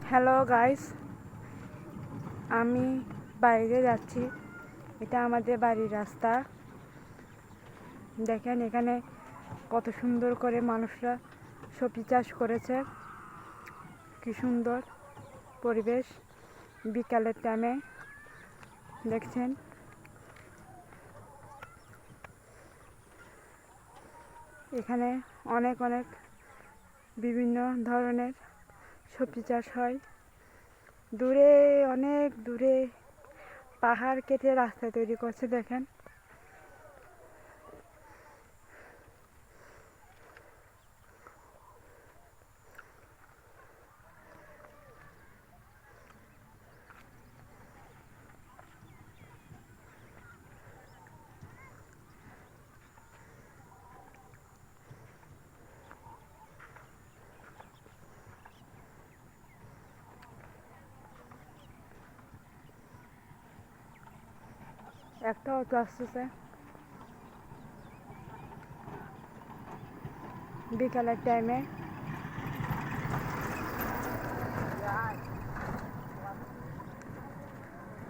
Hello guys, আমি বাইরে যাচ্ছি। এটা আমাদের বাড়ির রাস্তা। দেখেন এখানে কত সুন্দর করে মানুষরা সবজি চাষ করেছে। কি সুন্দর পরিবেশ বিকালের টাইমে দেখছেন। এখানে অনেক বিভিন্ন ধরনের সবজি চাষ হয়। দূরে অনেক দূরে পাহাড় কেটে রাস্তা তৈরি করছে দেখেন। একটা অটো আসতেছে বিকালের টাইমে।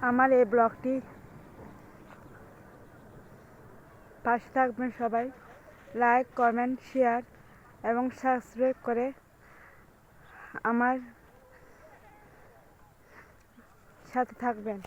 আমার এই ব্লগটি পাশে থাকবেন সবাই। লাইক, কমেন্ট, শেয়ার এবং সাবস্ক্রাইব করে আমার সাথে থাকবেন।